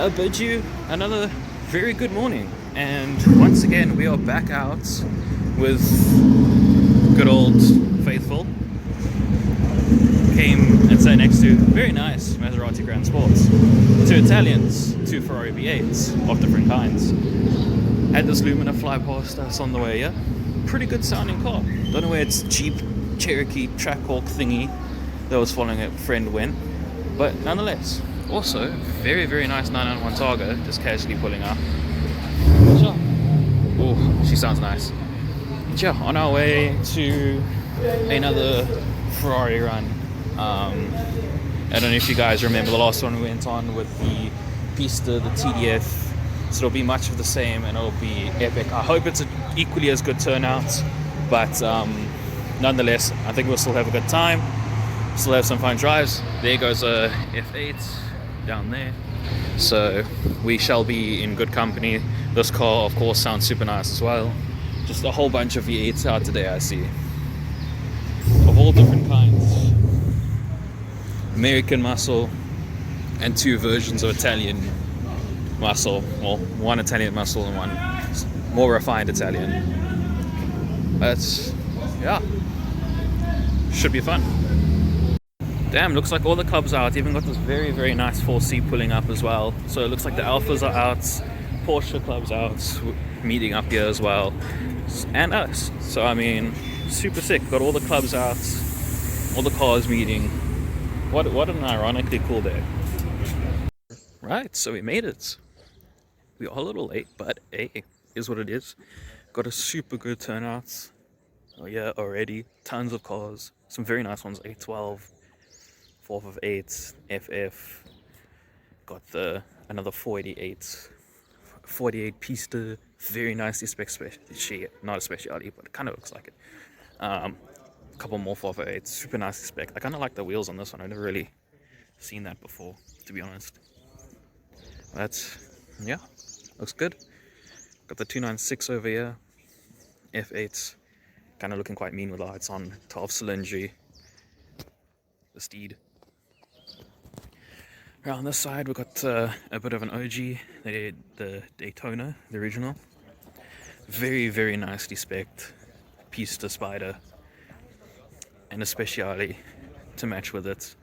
I bid you another very good morning, and once again we are back out with good old faithful. Came and sat next to very nice Maserati Grand Sports, two Italians, two Ferrari V8s of different kinds. Had this Lumina fly past us on the way here. Pretty good sounding car. Don't know where its Jeep Cherokee Trackhawk thingy that was following a friend went, but nonetheless. Also, very, very nice 991 Targa, just casually pulling up. Oh, she sounds nice. Yeah, on our way to another Ferrari run. I don't know if you guys remember the last one we went on with the Pista, the TDF. So it'll be much of the same and it'll be epic. I hope it's equally as good turnout, but nonetheless, I think we'll still have a good time. Still have some fun drives. There goes a F8 down there. So we shall be in good company. This car, of course, sounds super nice as well. Just a whole bunch of V8s out today, I see. Of all different kinds. American muscle and two versions of Italian muscle. Well, one Italian muscle and one more refined Italian. But yeah, should be fun. Damn, looks like all the clubs are out. Even got this very, very nice 4C pulling up as well. So it looks like the Alphas are out, Porsche club's out, meeting up here as well, and us. So I mean, super sick. Got all the clubs out, all the cars meeting. What an ironically cool day. Right, so we made it. We are a little late, but hey, is what it is. Got a super good turnout. Oh yeah, already tons of cars. Some very nice ones. 812. 4th of 8, FF, got another 488 Pista, very nicely spec, not a speciality, but it kind of looks like it. A couple more 4th of 8, super nicely spec. I kind of like the wheels on this one. I've never really seen that before, to be honest. But yeah, looks good. Got the 296 over here, F8, kind of looking quite mean with the lights on, 12 cylindry, the Steed. Around this side we've got a bit of an OG, the Daytona, the original. Very, very nicely spec'd Pista Spider. And a Speciale to match with it.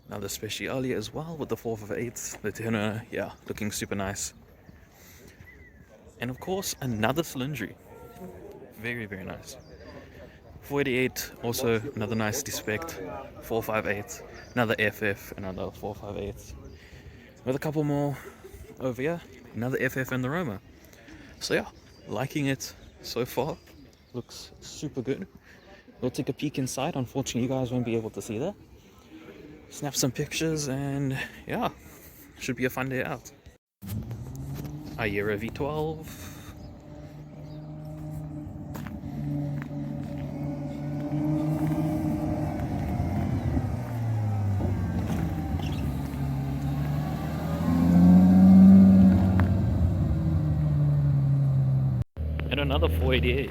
Another Speciale as well with the 4th of 8, the Daytona, yeah, looking super nice. And of course another cylindry. Very, very nice. 488, also another nicely spec'd 458, another FF, another 458. With a couple more over here, another FF and the Roma. So yeah, liking it so far. Looks super good. We'll take a peek inside. Unfortunately, you guys won't be able to see that. Snap some pictures and yeah, should be a fun day out. Ayera V12. And another 488.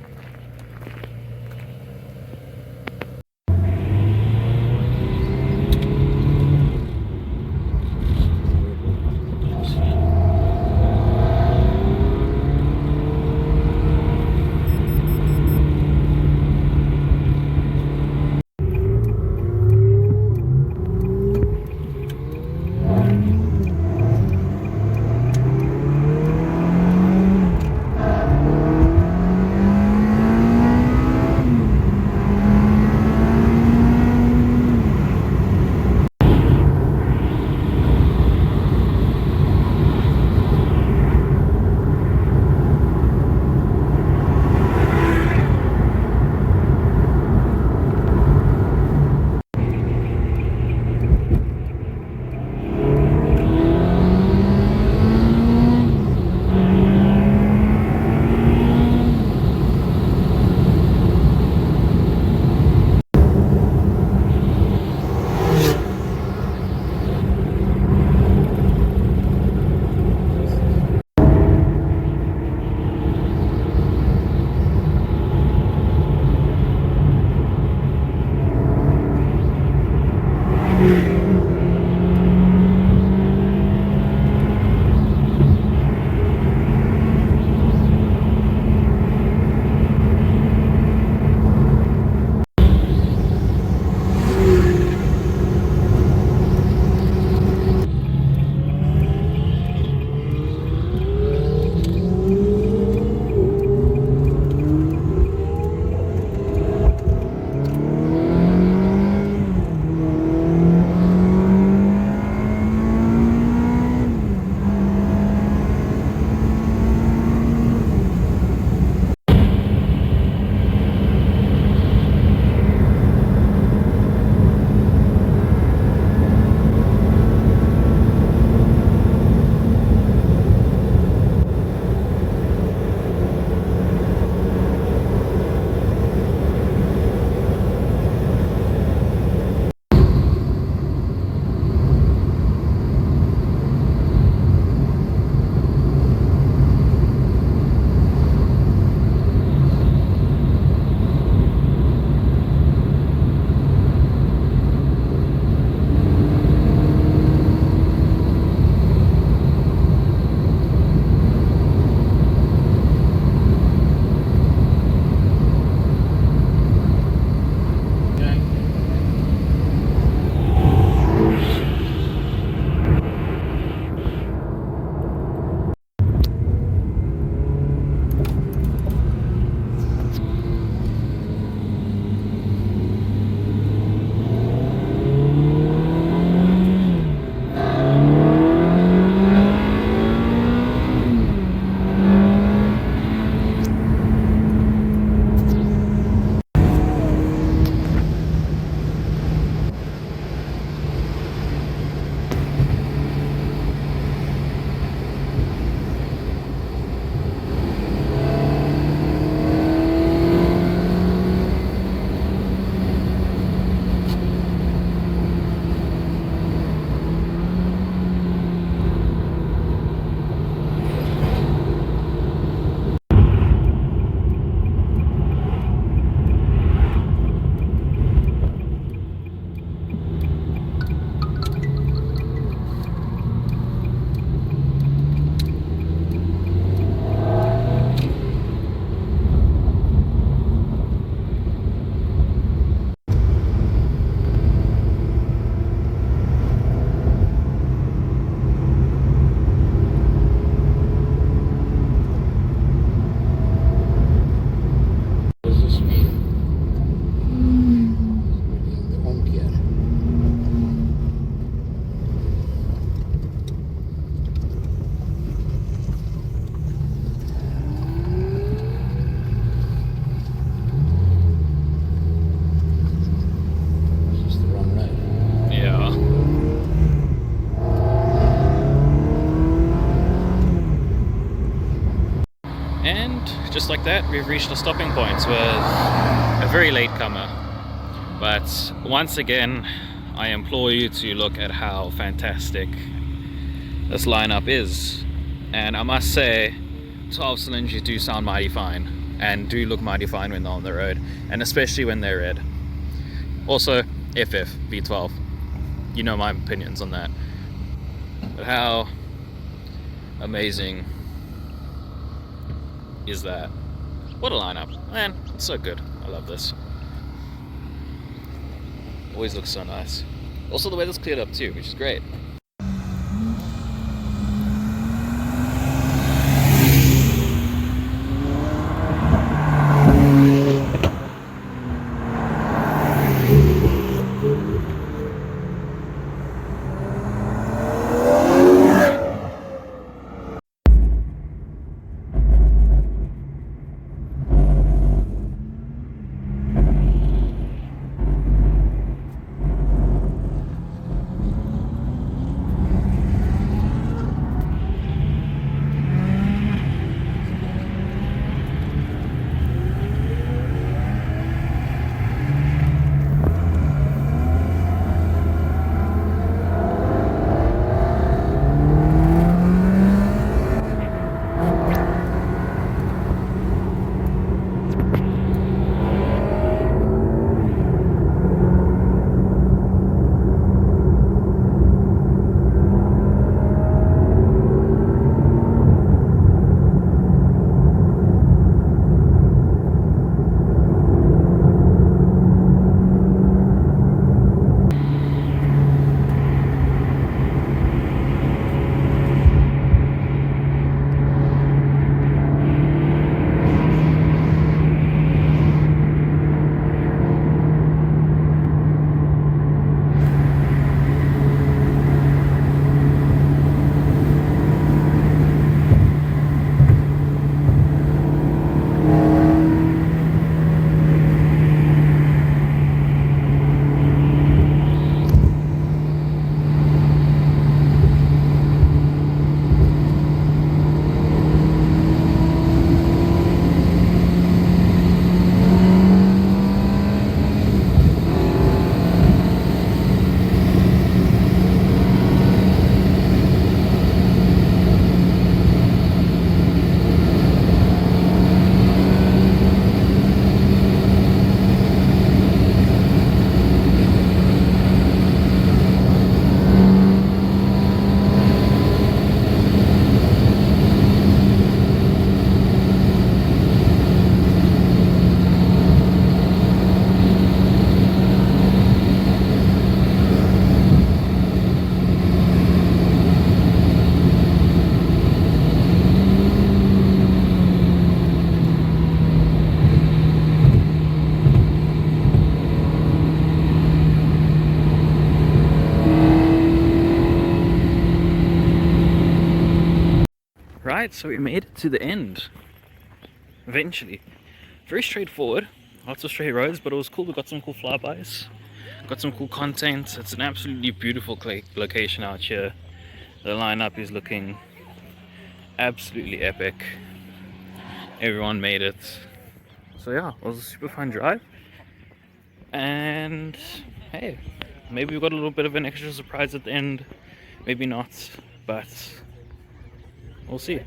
like that, we've reached a stopping point with a very late comer. But once again, I implore you to look at how fantastic this lineup is. And I must say, 12 cylinders do sound mighty fine, and do look mighty fine when they're on the road, and especially when they're red. Also, FF V12. You know my opinions on that. But how amazing is that? What a lineup. Man, it's so good. I love this. Always looks so nice. Also, the weather's cleared up too, which is great. Right, so we made it to the end. Eventually. Very straightforward. Lots of straight roads, but it was cool. We got some cool flybys. Got some cool content. It's an absolutely beautiful location out here. The lineup is looking absolutely epic. Everyone made it. So yeah, it was a super fun drive. And hey, maybe we got a little bit of an extra surprise at the end. Maybe not, but we'll see.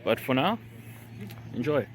But for now, enjoy.